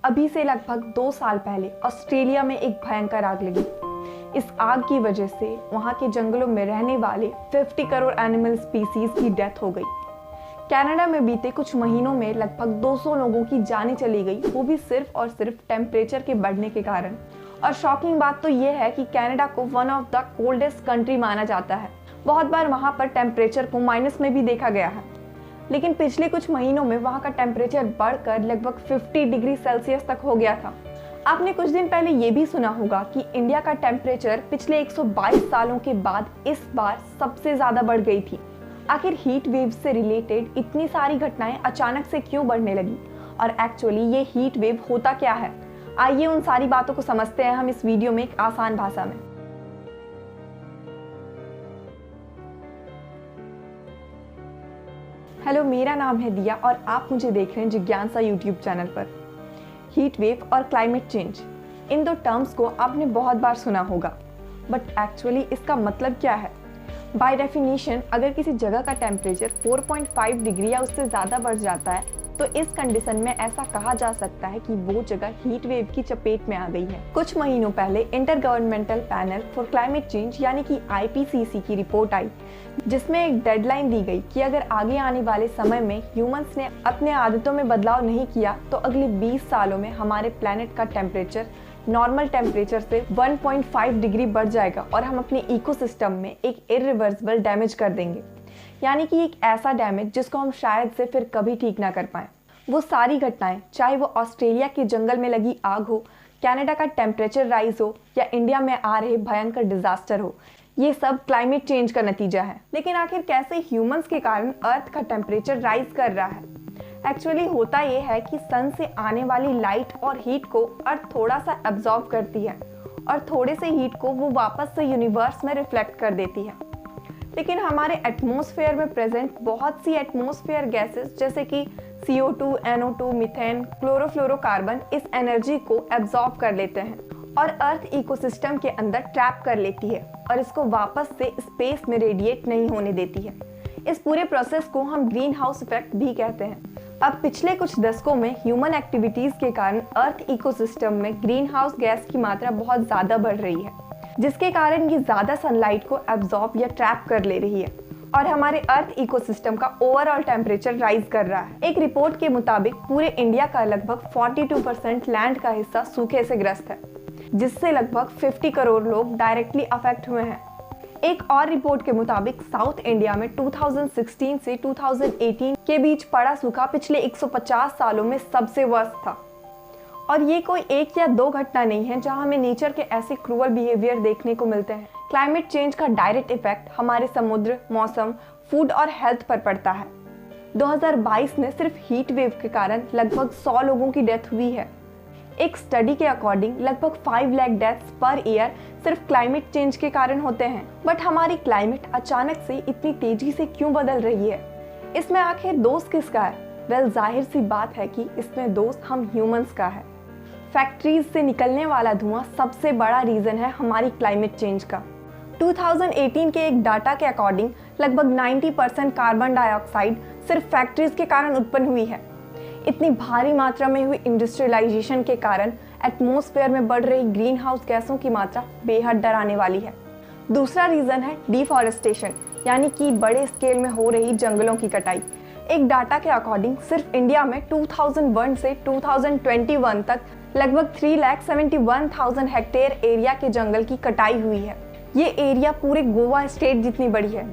अभी से लगभग 2 साल पहले ऑस्ट्रेलिया में एक भयंकर आग लगी। इस आग की वजह से वहां के जंगलों में रहने वाले 50 करोड़ एनिमल स्पीसीज की डेथ हो गई। कनाडा में बीते कुछ महीनों में लगभग 200 लोगों की जानें चली गई, वो भी सिर्फ और सिर्फ टेम्परेचर के बढ़ने के कारण। और शॉकिंग बात तो ये है कि कनाडा को one of the coldest country माना जाता है। बहुत बार वहाँ पर टेम्परेचर को माइनस में भी देखा गया है, लेकिन पिछले कुछ महीनों में वहाँ का टेम्परेचर बढ़कर लगभग 50 डिग्री सेल्सियस तक हो गया था। आपने कुछ दिन पहले ये भी सुना होगा कि इंडिया का टेम्परेचर पिछले 122 सालों के बाद इस बार सबसे ज़्यादा बढ़ गई थी। आखिर हीट वेव से रिलेटेड इतनी सारी घटनाएं अचानक से क्यों बढ़ने लगी, और एक्चुअली ये हीट वेव होता क्या है? आइए उन सारी बातों को समझते हैं हम इस वीडियो में एक आसान भाषा में। हेलो, मेरा नाम है दिया और आप मुझे देख रहे हैं जिज्ञासा यूट्यूब चैनल पर। हीट वेव और क्लाइमेट चेंज, इन दो टर्म्स को आपने बहुत बार सुना होगा, बट एक्चुअली इसका मतलब क्या है? बाय डेफिनेशन, अगर किसी जगह का टेम्परेचर 4.5 डिग्री या उससे ज़्यादा बढ़ जाता है तो इस कंडीशन में ऐसा कहा जा सकता है कि वो जगह हीट वेव की चपेट में आ गई है। कुछ महीनों पहले inter governmental panel for climate change यानी कि IPCC की रिपोर्ट आई, जिसमें एक डेडलाइन दी गई कि अगर आगे आने वाले समय में ह्यूमंस ने अपने आदतों में बदलाव नहीं किया तो अगले 20 सालों में हमारे प्लेनेट का टेम्परेचर नॉर्मल टेम्परेचर से 1.5 डिग्री बढ़ जाएगा और हम अपने इकोसिस्टम में एक इरिवर्सिबल डैमेज कर देंगे। यानी कि एक ऐसा डैमेज जिसको हम शायद से फिर कभी ठीक ना कर पाएं। वो सारी घटनाएं, चाहे वो ऑस्ट्रेलिया के जंगल में लगी आग हो, कनाडा का टेम्परेचर राइज हो या इंडिया में आ रहे भयंकर डिजास्टर हो, ये सब क्लाइमेट चेंज का नतीजा है। लेकिन आखिर कैसे ह्यूमंस के कारण अर्थ का टेम्परेचर राइज कर रहा है? एक्चुअली होता ये है कि सन से आने वाली लाइट और हीट को अर्थ थोड़ा सा एब्जॉर्ब करती है और थोड़े से हीट को वो वापस से यूनिवर्स में रिफ्लेक्ट कर देती है। लेकिन हमारे एटमॉस्फेयर में प्रेजेंट बहुत सी एटमॉस्फेयर गैसेस जैसे कि CO2, NO2, मीथेन, क्लोरोफ्लोरोकार्बन इस एनर्जी को एब्जॉर्ब कर लेते हैं और अर्थ इकोसिस्टम के अंदर ट्रैप कर लेती है और इसको वापस से स्पेस में रेडिएट नहीं होने देती है। इस पूरे प्रोसेस को हम ग्रीन हाउस इफेक्ट भी कहते हैं। अब पिछले कुछ दशकों में ह्यूमन एक्टिविटीज के कारण अर्थ इकोसिस्टम में ग्रीन हाउस गैस की मात्रा बहुत ज़्यादा बढ़ रही है, जिसके कारण ये ज़्यादा सनलाइट को एब्जॉर्ब या ट्रैप कर ले रही है और हमारे अर्थ इकोसिस्टम का ओवरऑल टेम्परेचर राइज कर रहा है। एक रिपोर्ट के मुताबिक पूरे इंडिया का लगभग 42% लैंड का हिस्सा सूखे से ग्रस्त है, जिससे लगभग 50 करोड़ लोग डायरेक्टली अफेक्ट हुए हैं। एक और रिपोर्ट के मुताबिक साउथ इंडिया में 2016 से 2018 के बीच पड़ा सूखा पिछले 150 सालों में सबसे वर्स्ट था। और ये कोई एक या दो घटना नहीं है जहां हमें नेचर के ऐसे क्रूअल बिहेवियर देखने को मिलते हैं। क्लाइमेट चेंज का डायरेक्ट इफेक्ट हमारे समुद्र, मौसम, फूड और हेल्थ पर पड़ता है। 2022 में सिर्फ हीट वेव के कारण लगभग 100 लोगों की डेथ हुई है। एक स्टडी के अकॉर्डिंग लगभग 5 लाख डेथ्स पर ईयर सिर्फ क्लाइमेट चेंज के कारण होते हैं। बट हमारी क्लाइमेट अचानक से इतनी तेजी से क्यों बदल रही है? इसमें आखिर दोष किसका है? वेल, जाहिर सी बात है कि इसमें दोष हम ह्यूमंस का है। फैक्ट्रीज से निकलने वाला धुआं सबसे बड़ा रीजन है हमारी क्लाइमेट चेंज का। 2018 के एक डाटा के अकॉर्डिंग लगभग 90% कार्बन डाइऑक्साइड सिर्फ फैक्ट्रीज के कारण उत्पन्न हुई है। इतनी भारी मात्रा में हुई इंडस्ट्रियलाइजेशन के कारण एटमॉस्फेयर में बढ़ रही ग्रीन हाउस गैसों की मात्रा बेहद डराने वाली है। दूसरा रीजन है डिफॉरेस्टेशन, यानी कि बड़े स्केल में हो रही जंगलों की कटाई। एक डाटा के अकॉर्डिंग सिर्फ इंडिया में 2001 से 2021 तक लगभग 3,71,000 हेक्टेयर एरिया के जंगल की कटाई हुई है। ये एरिया पूरे गोवा स्टेट जितनी बड़ी है।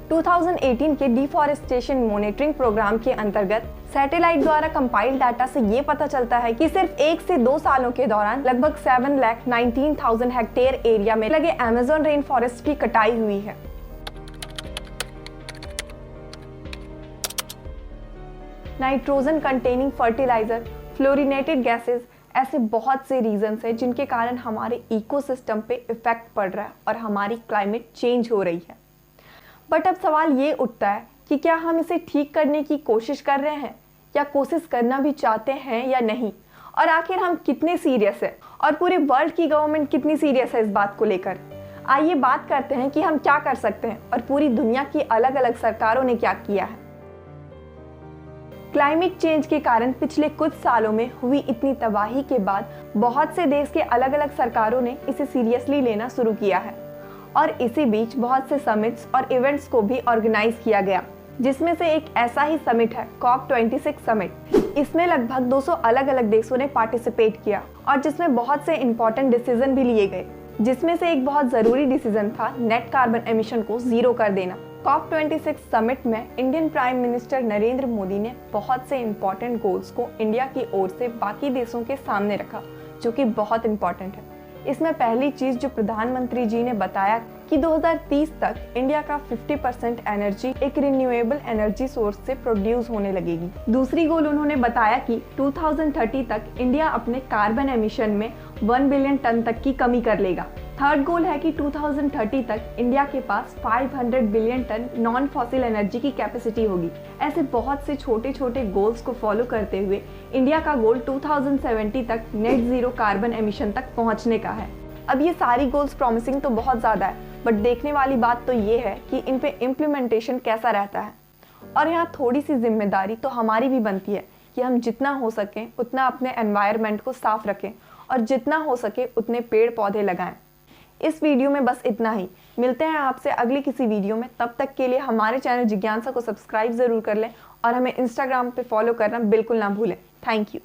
2018 के डिफॉरेस्टेशन मॉनिटरिंग प्रोग्राम के अंतर्गत सैटेलाइट द्वारा कंपाइल्ड डाटा से ये पता चलता है कि सिर्फ 1 से 2 सालों के दौरान लगभग 7,19,000 हेक्टेयर एरिया में लगे अमेज़न रेन फॉरेस्ट की कटाई हुई है। Nitrogen containing fertilizer, fluorinated gases, ऐसे बहुत से रीजंस हैं जिनके कारण हमारे इकोसिस्टम पे इफेक्ट पड़ रहा है और हमारी क्लाइमेट चेंज हो रही है। बट अब सवाल ये उठता है कि क्या हम इसे ठीक करने की कोशिश कर रहे हैं या कोशिश करना भी चाहते हैं या नहीं, और आखिर हम कितने सीरियस हैं और पूरे वर्ल्ड की गवर्नमेंट कितनी सीरियस है इस बात को लेकर। आइए बात करते हैं कि हम क्या कर सकते हैं और पूरी दुनिया की अलग अलग सरकारों ने क्या किया है। क्लाइमेट चेंज के कारण पिछले कुछ सालों में हुई इतनी तबाही के बाद बहुत से देश के अलग अलग सरकारों ने इसे सीरियसली लेना शुरू किया है और इसी बीच बहुत से समिट्स और इवेंट्स को भी ऑर्गेनाइज किया गया, जिसमें से एक ऐसा ही समिट है COP26 समिट। इसमें लगभग 200 अलग अलग देशों ने पार्टिसिपेट किया और जिसमें बहुत से इंपॉर्टेंट डिसीजन भी लिए गए, जिसमें से एक बहुत ज़रूरी डिसीजन था नेट कार्बन एमिशन को ज़ीरो कर देना। COP26 समिट में Indian prime minister Narendra Modi ने बहुत से इम्पॉर्टेंट गोल्स को इंडिया की ओर से बाकी देशों के सामने रखा, जो कि बहुत इम्पॉर्टेंट है। इसमें पहली चीज़ जो प्रधानमंत्री जी ने बताया कि 2030 तक इंडिया का 50% एनर्जी एक रिन्यूएबल एनर्जी सोर्स से प्रोड्यूस होने लगेगी। दूसरी गोल उन्होंने बताया कि 2030 तक इंडिया अपने कार्बन एमिशन में 1 बिलियन टन तक की कमी कर लेगा। थर्ड गोल है कि 2030 तक इंडिया के पास 500 billion ton non fossil energy की कैपेसिटी होगी। ऐसे बहुत से छोटे छोटे गोल्स को फॉलो करते हुए इंडिया का गोल 2070 तक नेट ज़ीरो कार्बन एमिशन तक पहुंचने का है। अब ये सारी गोल्स प्रॉमिसिंग तो बहुत ज़्यादा है, बट देखने वाली बात तो ये है कि इन पे इम्प्लीमेंटेशन कैसा रहता है। और यहाँ थोड़ी सी जिम्मेदारी तो हमारी भी बनती है कि हम जितना हो सके उतना अपने एनवायरनमेंट को साफ रखें और जितना हो सके उतने पेड़ पौधे लगाएं। इस वीडियो में बस इतना ही। मिलते हैं आपसे अगली किसी वीडियो में। तब तक के लिए हमारे चैनल जिज्ञासा को सब्सक्राइब ज़रूर कर लें और हमें इंस्टाग्राम पे फॉलो करना बिल्कुल ना भूलें। Thank you.